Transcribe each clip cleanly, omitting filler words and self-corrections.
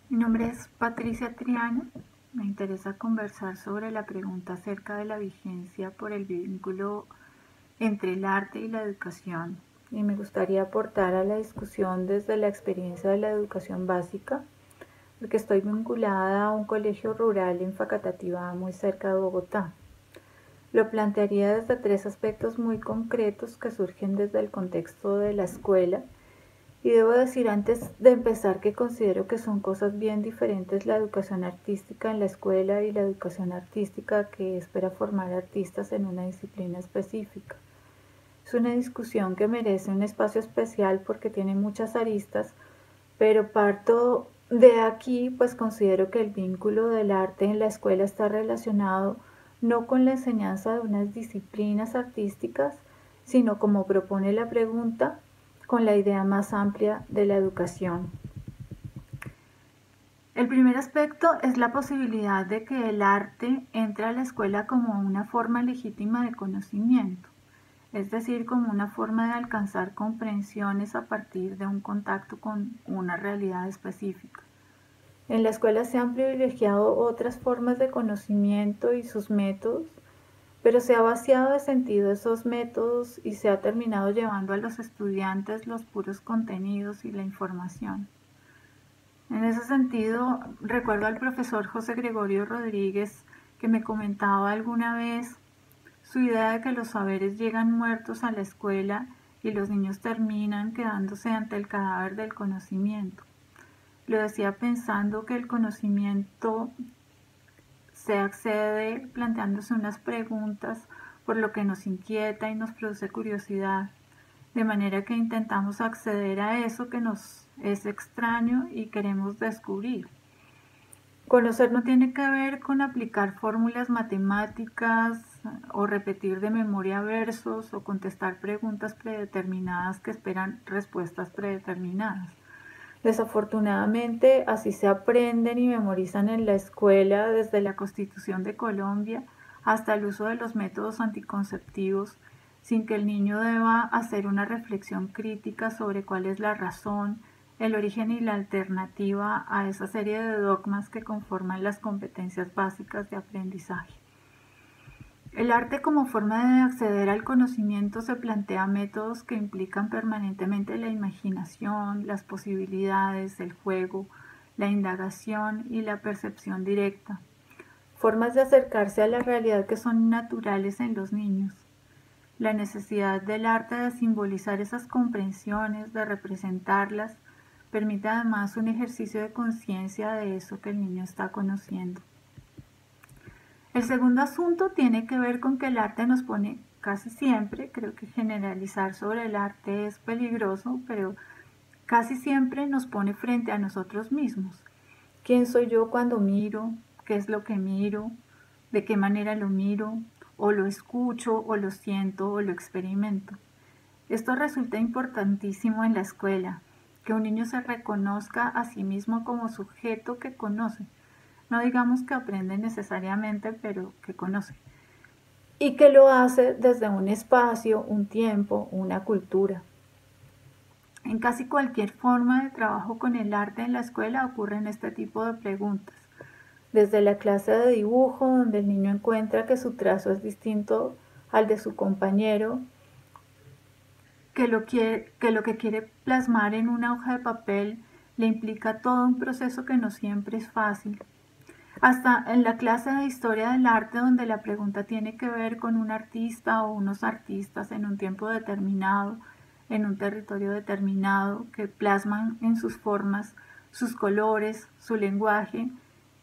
Mi nombre es Patricia Triana. Me interesa conversar sobre la pregunta acerca de la vigencia por el vínculo entre el arte y la educación. Y me gustaría aportar a la discusión desde la experiencia de la educación básica, porque estoy vinculada a un colegio rural en Facatativá, muy cerca de Bogotá. Lo plantearía desde tres aspectos muy concretos que surgen desde el contexto de la escuela. Y debo decir antes de empezar que considero que son cosas bien diferentes la educación artística en la escuela y la educación artística que espera formar artistas en una disciplina específica. Es una discusión que merece un espacio especial porque tiene muchas aristas, pero parto de aquí pues considero que el vínculo del arte en la escuela está relacionado no con la enseñanza de unas disciplinas artísticas, sino como propone la pregunta, con la idea más amplia de la educación. El primer aspecto es la posibilidad de que el arte entre a la escuela como una forma legítima de conocimiento, es decir, como una forma de alcanzar comprensiones a partir de un contacto con una realidad específica. En la escuela se han privilegiado otras formas de conocimiento y sus métodos, pero se ha vaciado de sentido esos métodos y se ha terminado llevando a los estudiantes los puros contenidos y la información. En ese sentido, recuerdo al profesor José Gregorio Rodríguez que me comentaba alguna vez su idea de que los saberes llegan muertos a la escuela y los niños terminan quedándose ante el cadáver del conocimiento. Lo decía pensando que el conocimiento se accede planteándose unas preguntas por lo que nos inquieta y nos produce curiosidad, de manera que intentamos acceder a eso que nos es extraño y queremos descubrir. Conocer no tiene que ver con aplicar fórmulas matemáticas o repetir de memoria versos o contestar preguntas predeterminadas que esperan respuestas predeterminadas. Desafortunadamente, así se aprenden y memorizan en la escuela desde la Constitución de Colombia hasta el uso de los métodos anticonceptivos, sin que el niño deba hacer una reflexión crítica sobre cuál es la razón, el origen y la alternativa a esa serie de dogmas que conforman las competencias básicas de aprendizaje. El arte como forma de acceder al conocimiento se plantea métodos que implican permanentemente la imaginación, las posibilidades, el juego, la indagación y la percepción directa. Formas de acercarse a la realidad que son naturales en los niños. La necesidad del arte de simbolizar esas comprensiones, de representarlas, permite además un ejercicio de conciencia de eso que el niño está conociendo. El segundo asunto tiene que ver con que el arte nos pone casi siempre, creo que generalizar sobre el arte es peligroso, pero casi siempre nos pone frente a nosotros mismos. ¿Quién soy yo cuando miro? ¿Qué es lo que miro? ¿De qué manera lo miro? ¿O lo escucho? ¿O lo siento? ¿O lo experimento? Esto resulta importantísimo en la escuela, que un niño se reconozca a sí mismo como sujeto que conoce. No digamos que aprende necesariamente, pero que conoce. Y que lo hace desde un espacio, un tiempo, una cultura. En casi cualquier forma de trabajo con el arte en la escuela ocurren este tipo de preguntas. Desde la clase de dibujo, donde el niño encuentra que su trazo es distinto al de su compañero, que lo que quiere plasmar en una hoja de papel le implica todo un proceso que no siempre es fácil. Hasta en la clase de historia del arte, donde la pregunta tiene que ver con un artista o unos artistas en un tiempo determinado, en un territorio determinado, que plasman en sus formas, sus colores, su lenguaje,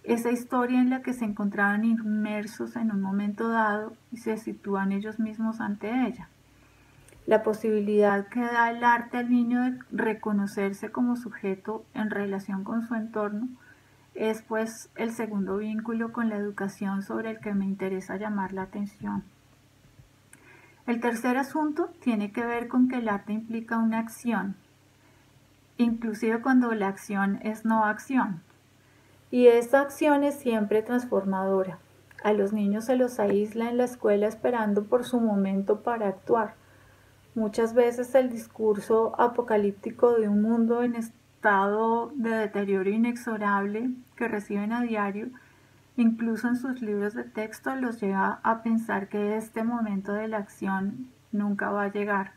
esa historia en la que se encontraban inmersos en un momento dado y se sitúan ellos mismos ante ella. La posibilidad que da el arte al niño de reconocerse como sujeto en relación con su entorno es pues el segundo vínculo con la educación sobre el que me interesa llamar la atención. El tercer asunto tiene que ver con que el arte implica una acción, inclusive cuando la acción es no acción. Y esta acción es siempre transformadora. A los niños se los aísla en la escuela esperando por su momento para actuar. Muchas veces el discurso apocalíptico de un mundo en estado de deterioro inexorable que reciben a diario, incluso en sus libros de texto, los lleva a pensar que este momento de la acción nunca va a llegar.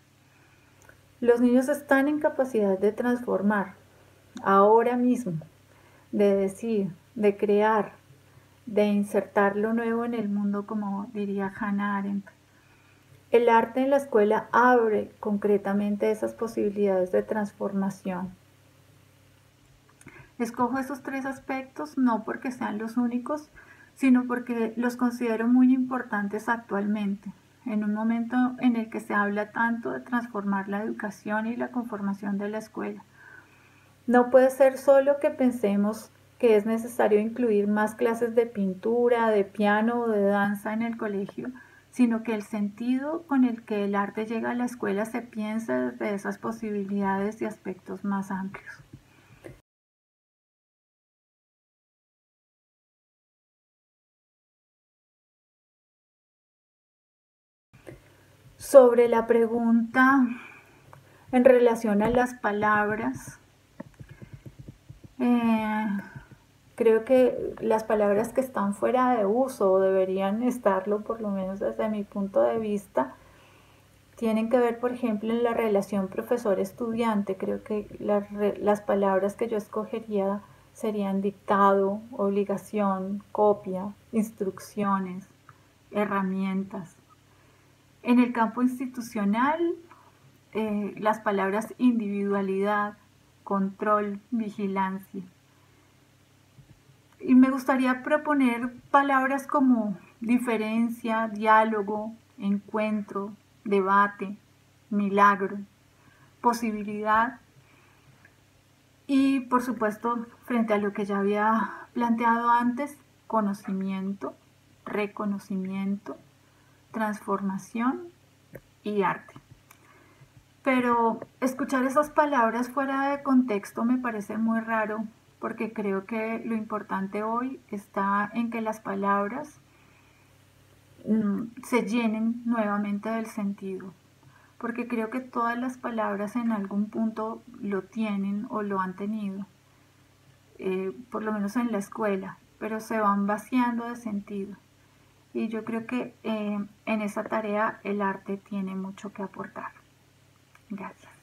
Los niños están en capacidad de transformar ahora mismo, de decir, de crear, de insertar lo nuevo en el mundo, como diría Hannah Arendt. El arte en la escuela abre concretamente esas posibilidades de transformación. Escojo esos tres aspectos no porque sean los únicos, sino porque los considero muy importantes actualmente, en un momento en el que se habla tanto de transformar la educación y la conformación de la escuela. No puede ser solo que pensemos que es necesario incluir más clases de pintura, de piano o de danza en el colegio, sino que el sentido con el que el arte llega a la escuela se piensa desde esas posibilidades y aspectos más amplios. Sobre la pregunta en relación a las palabras, creo que las palabras que están fuera de uso o deberían estarlo, por lo menos desde mi punto de vista, tienen que ver, por ejemplo, en la relación profesor-estudiante. Creo que las palabras que yo escogería serían dictado, obligación, copia, instrucciones, herramientas. En el campo institucional, las palabras individualidad, control, vigilancia. Y me gustaría proponer palabras como diferencia, diálogo, encuentro, debate, milagro, posibilidad y, por supuesto, frente a lo que ya había planteado antes, conocimiento, reconocimiento, transformación y arte. Pero escuchar esas palabras fuera de contexto me parece muy raro, porque creo que lo importante hoy está en que las palabras se llenen nuevamente del sentido, porque creo que todas las palabras en algún punto lo tienen o lo han tenido, por lo menos en la escuela, pero se van vaciando de sentido. Y yo creo que en esa tarea el arte tiene mucho que aportar. Gracias.